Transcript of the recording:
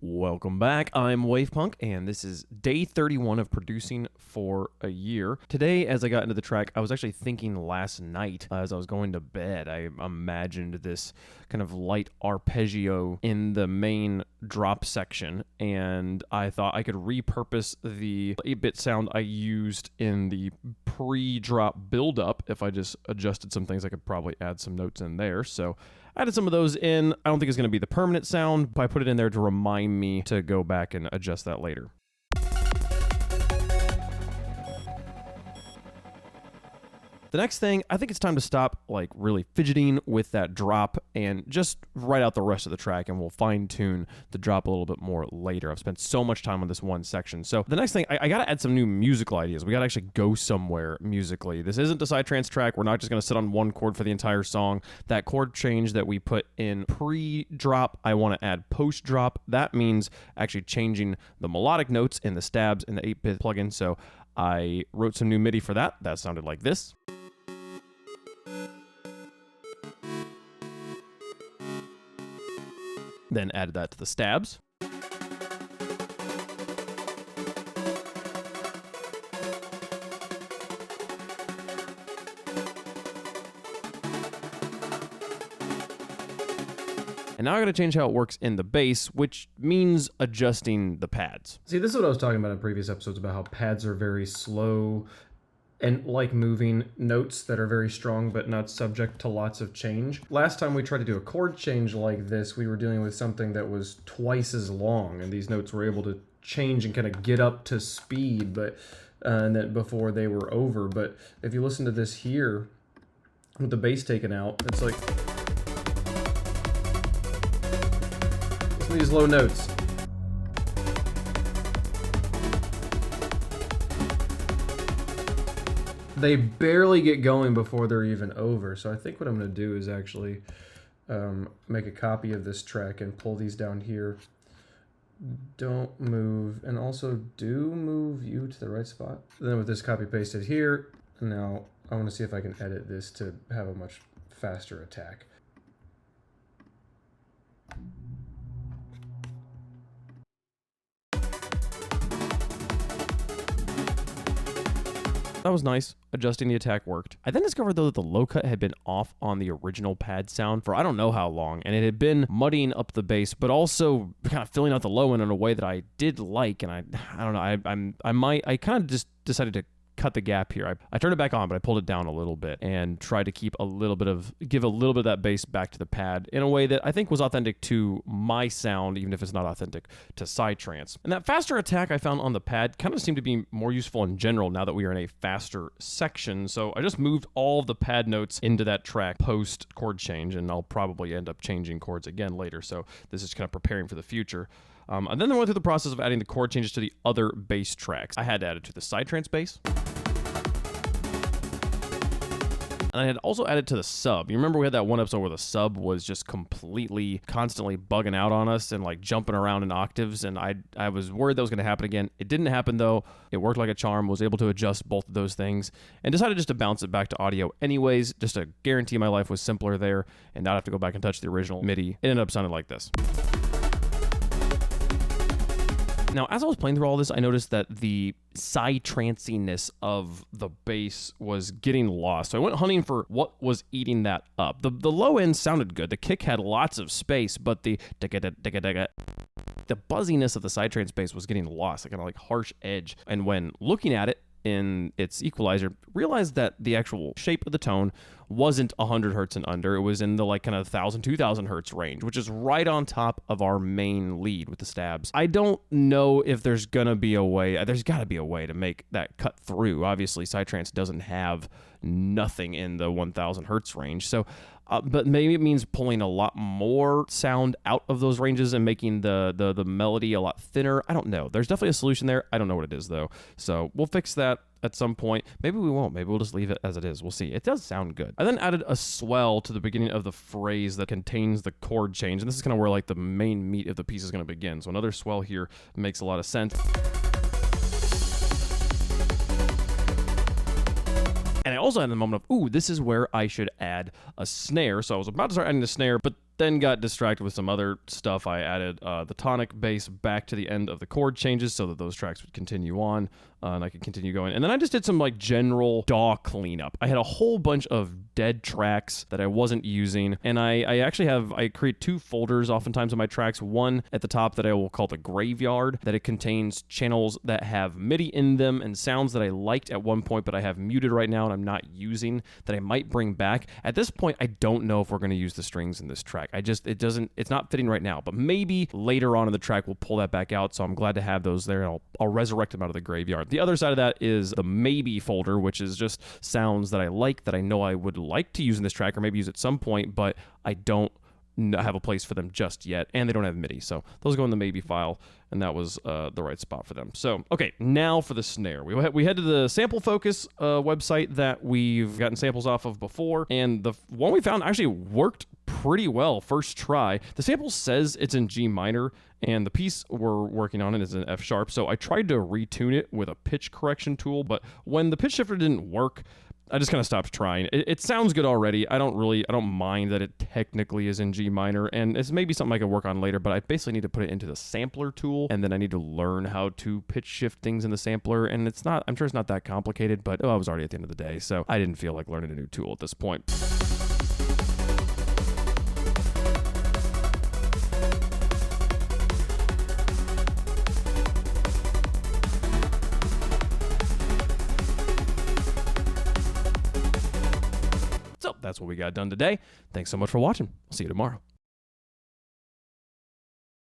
Welcome back. I'm Wavepunk, and this is day 31 of producing for a year. Today, as I got into the track, I was actually thinking last night as I was going to bed, I imagined this kind of light arpeggio in the main drop section, and I thought I could repurpose the 8-bit sound I used in the pre-drop build-up. If I just adjusted some things, I could probably add some notes in there. So I added some of those in. I don't think it's going to be the permanent sound, but I put it in there to remind me to go back and adjust that later. The next thing, I think it's time to stop really fidgeting with that drop and just write out the rest of the track, and we'll fine tune the drop a little bit more later. I've spent so much time on this one section. So the next thing, I got to add some new musical ideas. We got to actually go somewhere musically. This isn't a Psytrance track. We're not just going to sit on one chord for the entire song. That chord change that we put in pre-drop, I want to add post-drop. That means actually changing the melodic notes in the stabs in the 8-bit plugin. So I wrote some new MIDI for that. That sounded like this. Then added that to the stabs. And now I gotta change how it works in the bass, which means adjusting the pads. See, this is what I was talking about in previous episodes about how pads are very slow and like moving notes that are very strong but not subject to lots of change. Last time we tried to do a chord change like this, we were dealing with something that was twice as long, and these notes were able to change and kind of get up to speed, but and then before they were over. But if you listen to this here with the bass taken out, it's like listen to these low notes. They barely get going before they're even over. So I think what I'm going to do is actually make a copy of this track and pull these down here. Don't move, and also do move you to the right spot. Then with this copy pasted here, now I want to see if I can edit this to have a much faster attack. That was nice. Adjusting the attack worked. I then discovered, though, that the low cut had been off on the original pad sound for I don't know how long, and it had been muddying up the bass, but also kind of filling out the low end in a way that I did like, and I don't know, I kind of just decided to cut the gap here. I turned it back on, but I pulled it down a little bit and tried to give a little bit of that bass back to the pad in a way that I think was authentic to my sound, even if it's not authentic to Psytrance. And that faster attack I found on the pad kind of seemed to be more useful in general now that we are in a faster section. So I just moved all of the pad notes into that track post chord change, and I'll probably end up changing chords again later. So this is kind of preparing for the future. And then I went through the process of adding the chord changes to the other bass tracks. I had to add it to the Psytrance bass. And I had also added to the sub. You remember we had that one episode where the sub was just completely, constantly bugging out on us and like jumping around in octaves, and I was worried that was going to happen again. It didn't happen though. It worked like a charm, was able to adjust both of those things, and decided just to bounce it back to audio anyways, just to guarantee my life was simpler there and not have to go back and touch the original MIDI. It ended up sounding like this. Now, as I was playing through all this, I noticed that the Psytranciness of the bass was getting lost. So I went hunting for what was eating that up. The low end sounded good. The kick had lots of space, but the buzziness of the Psytrance bass was getting lost, like kind of like harsh edge. And when looking at it in its equalizer, realized that the actual shape of the tone wasn't 100 hertz and under. It was in the like kind of 1,000, 2,000 hertz range, which is right on top of our main lead with the stabs. I don't know if there's gonna be a way. There's got to be a way to make that cut through. Obviously, Psytrance doesn't have nothing in the 1,000 hertz range, so. But maybe it means pulling a lot more sound out of those ranges and making the melody a lot thinner. I don't know. There's definitely a solution there. I don't know what it is, though. So we'll fix that at some point. Maybe we won't. Maybe we'll just leave it as it is. We'll see. It does sound good. I then added a swell to the beginning of the phrase that contains the chord change. And this is kind of where like the main meat of the piece is going to begin. So another swell here makes a lot of sense. And I also had the moment of, ooh, this is where I should add a snare. So I was about to start adding the snare, but Then got distracted with some other stuff. I added the tonic bass back to the end of the chord changes so that those tracks would continue on, and I could continue going. And then I just did some like general DAW cleanup. I had a whole bunch of dead tracks that I wasn't using, and I create 2 folders oftentimes on my tracks. One at the top that I will call the graveyard, that it contains channels that have MIDI in them and sounds that I liked at one point but I have muted right now and I'm not using, that I might bring back. At this point, I don't know if we're going to use the strings in this track. It's not fitting right now, but maybe later on in the track we'll pull that back out, so I'm glad to have those there, and I'll resurrect them out of the graveyard. The other side of that is the maybe folder, which is just sounds that I like, that I know I would like to use in this track or maybe use at some point, but I don't have a place for them just yet, and they don't have MIDI, so those go in the maybe file, and that was the right spot for them. So, okay, now for the snare. We head to the Sample Focus website that we've gotten samples off of before, and the one we found actually worked pretty well first try. The sample says it's in G minor, and the piece we're working on it is in F sharp, so I tried to retune it with a pitch correction tool, but when the pitch shifter didn't work, I just kind of stopped trying. It sounds good already. I don't mind that it technically is in G minor, and it's maybe something I could work on later, but I basically need to put it into the sampler tool, and then I need to learn how to pitch shift things in the sampler, and I'm sure it's not that complicated, but I was already at the end of the day, so I didn't feel like learning a new tool at this point. So that's what we got done today. Thanks so much for watching. I'll see you tomorrow.